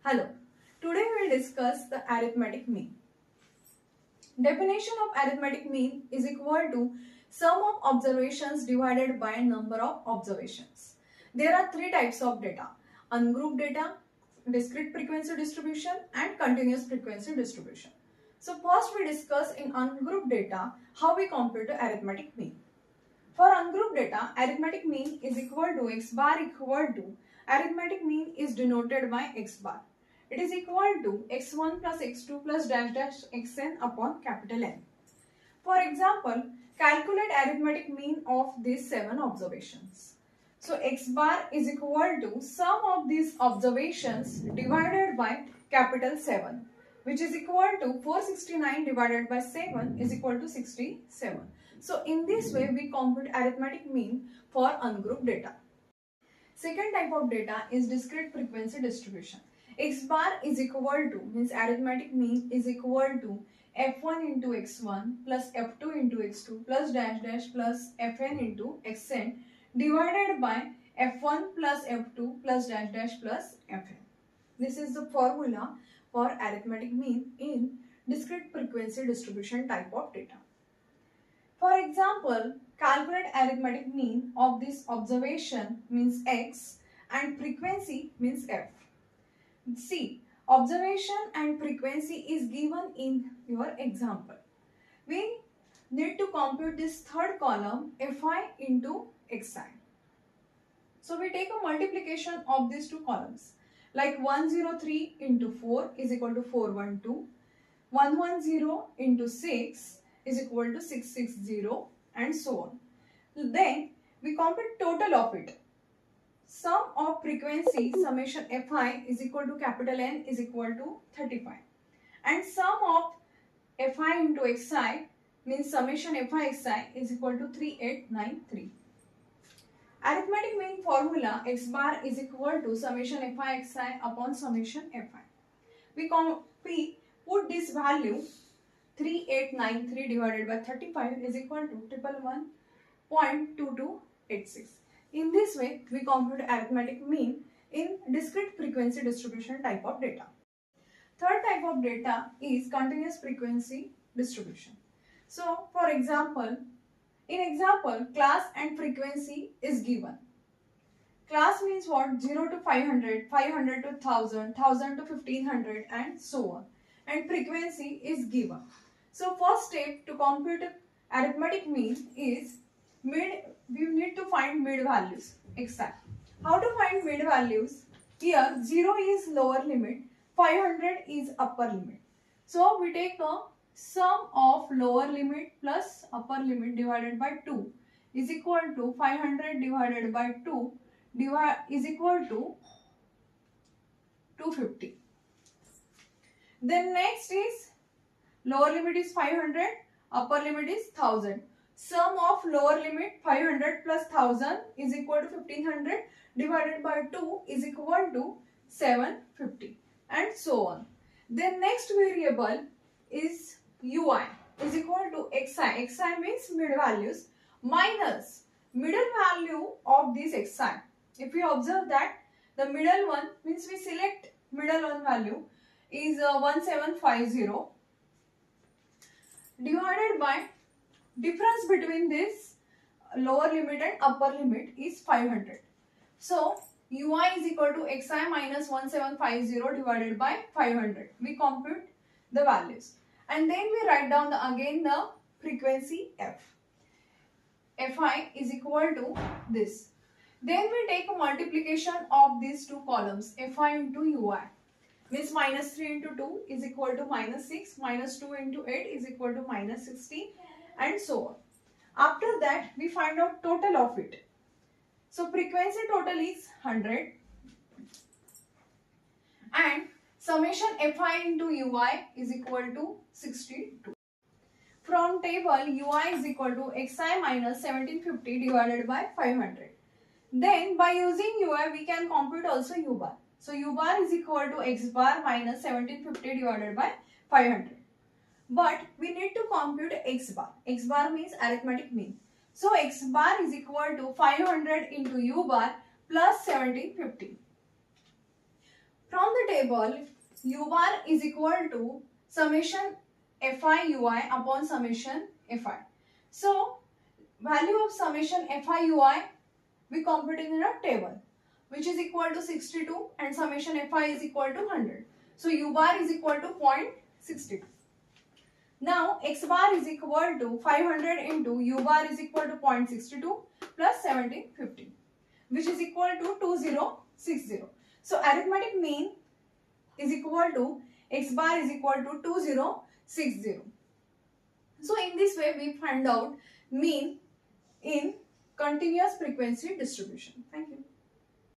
Hello, today we will discuss the arithmetic mean. Definition of arithmetic mean is equal to sum of observations divided by number of observations. There are three types of data: ungrouped data, discrete frequency distribution and continuous frequency distribution. So first we discuss in ungrouped data how we compute the arithmetic mean. For ungrouped data, arithmetic mean is equal to x bar equal to, arithmetic mean is denoted by x bar. It is equal to x1 plus x2 plus dash dash xn upon capital N. For example, calculate arithmetic mean of these 7 observations. So x bar is equal to sum of these observations divided by capital 7, which is equal to 469 divided by 7 is equal to 67. So in this way we compute arithmetic mean for ungrouped data. Second type of data is discrete frequency distribution. X bar is equal to, means arithmetic mean is equal to f1 into x1 plus f2 into x2 plus dash dash plus fn into xn divided by f1 plus f2 plus dash dash plus fn. This is the formula for arithmetic mean in discrete frequency distribution type of data. For example, calculate arithmetic mean of this observation means x and frequency means f. See, observation and frequency is given in your example. We need to compute this third column fi into xi. So we take a multiplication of these two columns, like 103 into 4 is equal to 412, 110 into 6 is equal to 660 and so on. Then we compute total of it. Sum of frequency summation fi is equal to capital N is equal to 35 and sum of fi into xi means summation fi xi is equal to 3893. Arithmetic mean formula x bar is equal to summation fi xi upon summation fi. We put this value 3893 divided by 35 is equal to 111.2286. In this way, we compute arithmetic mean in discrete frequency distribution type of data. Third type of data is continuous frequency distribution. So, for example, in example, class and frequency is given. Class means what? 0 to 500, 500 to 1000, 1000 to 1500 and so on. And frequency is given. So first step to compute arithmetic mean is we need to find mid values. Exact. How to find mid values? Here 0 is lower limit, 500 is upper limit. So we take a sum of lower limit plus upper limit divided by 2 is equal to 500 divided by 2 is equal to 250. Then next is lower limit is 500, upper limit is 1000. Sum of lower limit 500 plus 1000 is equal to 1500 divided by 2 is equal to 750 and so on. Then next variable is ui is equal to xi. Xi means mid values minus middle value of this xi. If we observe that the middle one means we select middle one value is 1750 divided by difference between this lower limit and upper limit is 500. So ui is equal to xi minus 1750 divided by 500. We compute the values and then we write down again the frequency f. fi is equal to this. Then we take a multiplication of these two columns fi into ui. Means minus 3 into 2 is equal to minus 6, minus 2 into 8 is equal to minus 16 and so on. After that we find out total of it. So frequency total is 100 and summation fi into ui is equal to 62. From table ui is equal to xi minus 1750 divided by 500. Then by using ui we can compute also u bar. So u bar is equal to x bar minus 1750 divided by 500. But we need to compute x bar. X bar means arithmetic mean. So x bar is equal to 500 into u bar plus 1750. From the table, u bar is equal to summation fi ui upon summation fi. So value of summation fi ui we computed in a table, which is equal to 62 and summation fi is equal to 100. So u bar is equal to 0.62. Now x bar is equal to 500 into u bar is equal to 0.62 plus 1750, which is equal to 2060. So arithmetic mean is equal to x bar is equal to 2060. So in this way we find out mean in continuous frequency distribution. Thank you.